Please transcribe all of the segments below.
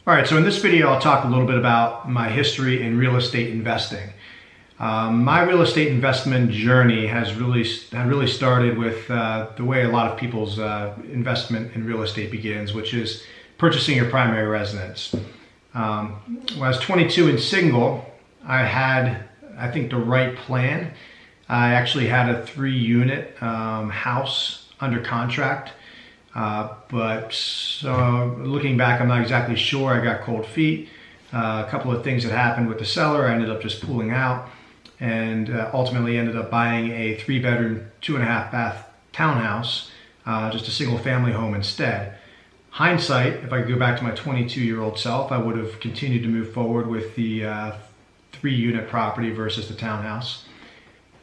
All right, so in this video, I'll talk a little bit about my history in real estate investing. My real estate investment journey had really started with the way a lot of people's investment in real estate begins, which is purchasing your primary residence. When I was 22 and single, I had, I think, the right plan. I actually had a 3-unit house under contract. But looking back, I'm not exactly sure. I got cold feet. A couple of things that happened with the seller. I ended up just pulling out and ultimately ended up buying a 3-bedroom, 2.5-bath townhouse, just a single family home instead. Hindsight, if I could go back to my 22-year-old self, I would have continued to move forward with the 3-unit property versus the townhouse.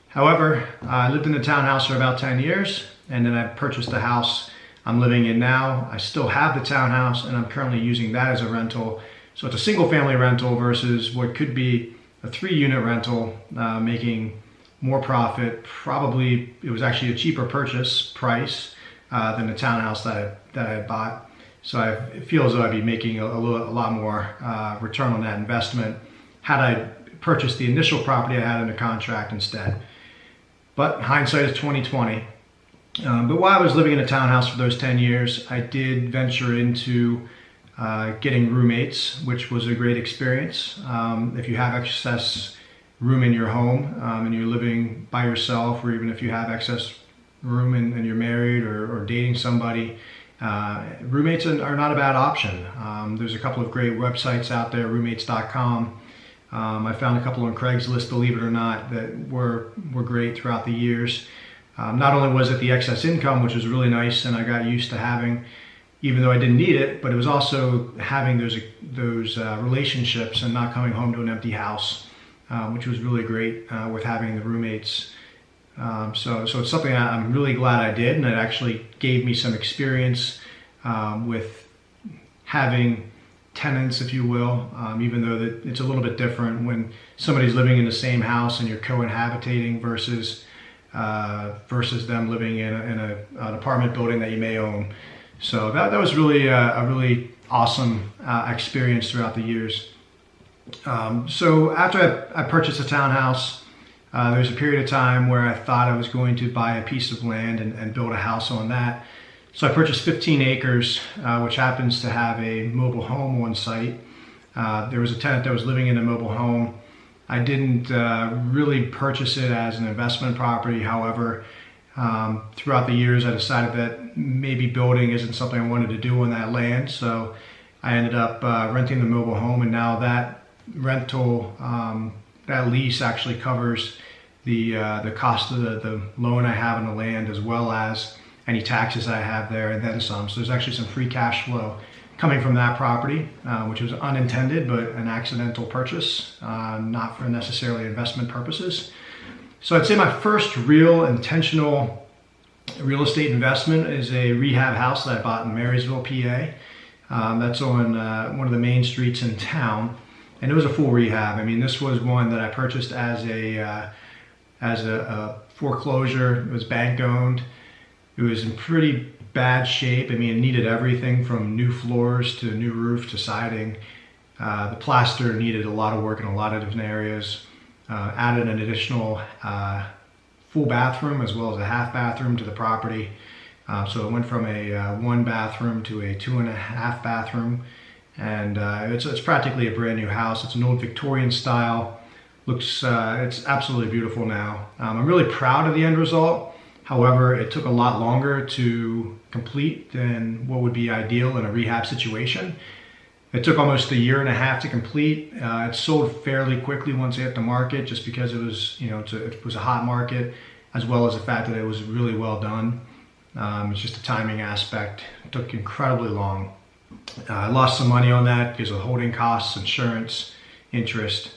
However, I lived in the townhouse for about 10 years, and then I purchased the house I'm living in now. I still have the townhouse, and I'm currently using that as a rental. So it's a single family rental versus what could be a 3-unit rental, making more profit. Probably it was actually a cheaper purchase price than the townhouse that I bought. So I feel as though I'd be making a lot more return on that investment had I purchased the initial property I had under contract instead. But hindsight is 20/20. But while I was living in a townhouse for those 10 years, I did venture into getting roommates, which was a great experience. If you have excess room in your home and you're living by yourself, or even if you have excess room and you're married or dating somebody, roommates are not a bad option. There's a couple of great websites out there, roommates.com. I found a couple on Craigslist, believe it or not, that were great throughout the years. Not only was it the excess income, which was really nice and I got used to having, even though I didn't need it, but it was also having those relationships and not coming home to an empty house, which was really great with having the roommates. So it's something I'm really glad I did, and it actually gave me some experience with having tenants, if you will, even though that it's a little bit different when somebody's living in the same house and you're co-inhabitating versus them living in an apartment building that you may own. So that was really a really awesome experience throughout the years. So after I purchased a townhouse, there was a period of time where I thought I was going to buy a piece of land and build a house on that. So I purchased 15 acres, which happens to have a mobile home on site. There was a tenant that was living in a mobile home. I didn't really purchase it as an investment property. However, throughout the years, I decided that maybe building isn't something I wanted to do on that land. So I ended up renting the mobile home, and now that rental, that lease actually covers the cost of the loan I have on the land, as well as any taxes I have there, and then some. So there's actually some free cash flow coming from that property, which was unintended, but an accidental purchase, not for necessarily investment purposes. So I'd say my first real intentional real estate investment is a rehab house that I bought in Marysville, PA. That's on one of the main streets in town, and it was a full rehab. I mean, this was one that I purchased as a foreclosure. It was bank owned. It was in pretty bad shape. I mean, it needed everything from new floors to new roof to siding. The plaster needed a lot of work in a lot of different areas. Added an additional full bathroom as well as a half bathroom to the property. So it went from a 1 bathroom to a 2.5 bathroom. And it's practically a brand new house. It's an old Victorian style. Looks, it's absolutely beautiful now. I'm really proud of the end result. However, it took a lot longer to complete than what would be ideal in a rehab situation. It took almost 1.5 years to complete. It sold fairly quickly once it hit the market, just because it was, it was a hot market, as well as the fact that it was really well done. It's just a timing aspect. It took incredibly long. I lost some money on that because of holding costs, insurance, interest,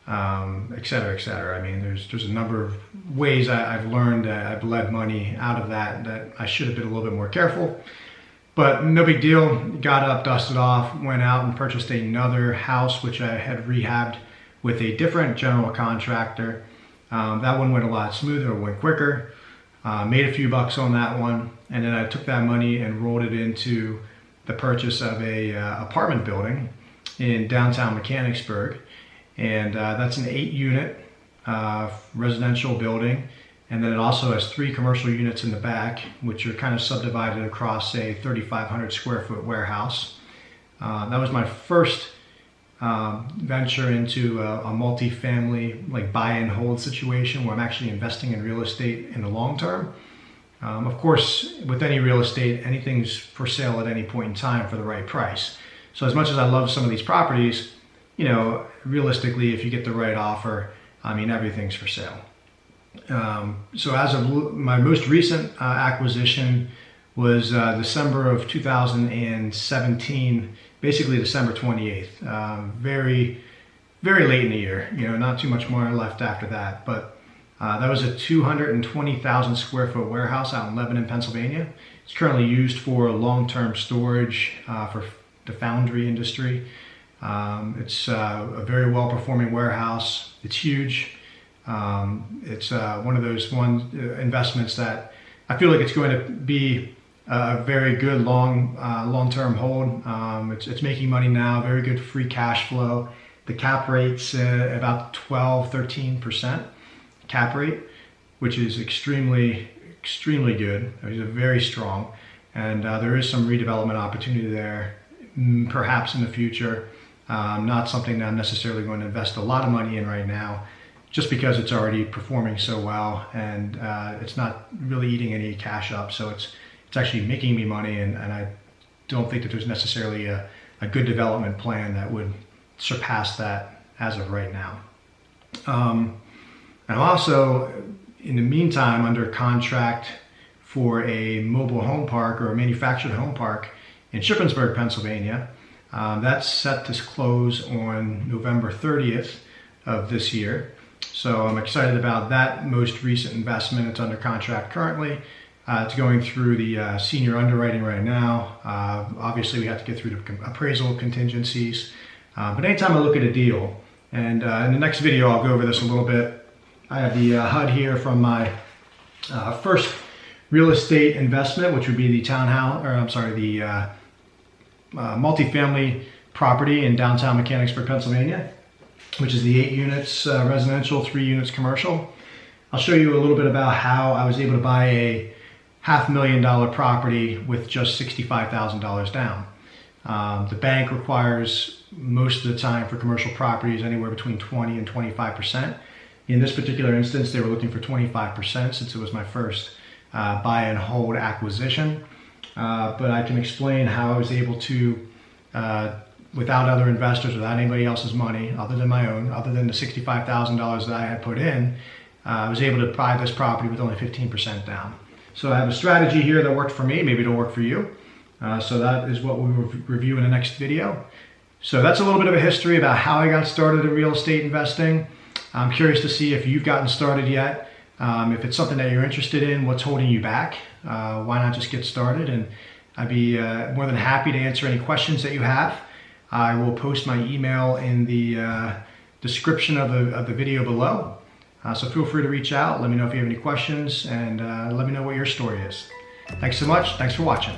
et cetera, et cetera. I mean, there's a number of ways I've learned that I've bled money out of that I should have been a little bit more careful. But no big deal. Got up, dusted off, went out and purchased another house, which I had rehabbed with a different general contractor. That one went a lot smoother, went quicker. Made a few bucks on that one, and then I took that money and rolled it into the purchase of a apartment building in downtown Mechanicsburg. And that's an 8-unit residential building. And then it also has 3 commercial units in the back, which are kind of subdivided across a 3,500 square foot warehouse. That was my first venture into a multi-family like buy and hold situation where I'm actually investing in real estate in the long term. Of course, with any real estate, anything's for sale at any point in time for the right price. So as much as I love some of these properties, you know, realistically, if you get the right offer, I mean, everything's for sale. So as of my most recent acquisition was December of 2017, basically December 28th. Very late in the year, you know, not too much more left after that. But that was a 220,000 square foot warehouse out in Lebanon, Pennsylvania. It's currently used for long-term storage for the foundry industry. It's a very well-performing warehouse. It's huge. It's one of those investments that I feel like it's going to be a very good long-term hold. It's making money now, very good free cash flow. The cap rate's about 12-13% cap rate, which is extremely good. It's very strong, and there is some redevelopment opportunity there, perhaps in the future. Not something that I'm necessarily going to invest a lot of money in right now, just because it's already performing so well, and it's not really eating any cash up. So it's actually making me money, and I don't think that there's necessarily a good development plan that would surpass that as of right now. And I'm also, in the meantime, under contract for a mobile home park or a manufactured home park in Shippensburg, Pennsylvania. That's set to close on November 30th of this year. So I'm excited about that most recent investment. It's under contract currently. It's going through the senior underwriting right now. Obviously, we have to get through the appraisal contingencies. But anytime I look at a deal, and in the next video, I'll go over this a little bit. I have the HUD here from my first real estate investment, which would be the townhouse, or I'm sorry, the multifamily property in downtown Mechanicsburg, Pennsylvania, which is the 8 units residential, 3 units commercial. I'll show you a little bit about how I was able to buy a $500,000 property with just $65,000 down. The bank requires most of the time for commercial properties anywhere between 20 and 25%. In this particular instance, they were looking for 25% since it was my first buy and hold acquisition. But I can explain how I was able to, without other investors, without anybody else's money, other than my own, other than the $65,000 that I had put in, I was able to buy this property with only 15% down. So I have a strategy here that worked for me. Maybe it'll work for you. So that is what we will review in the next video. So that's a little bit of a history about how I got started in real estate investing. I'm curious to see if you've gotten started yet. If it's something that you're interested in, what's holding you back? Why not just get started? And I'd be more than happy to answer any questions that you have. I will post my email in the description of the video below. So feel free to reach out. Let me know if you have any questions, and let me know what your story is. Thanks so much. Thanks for watching.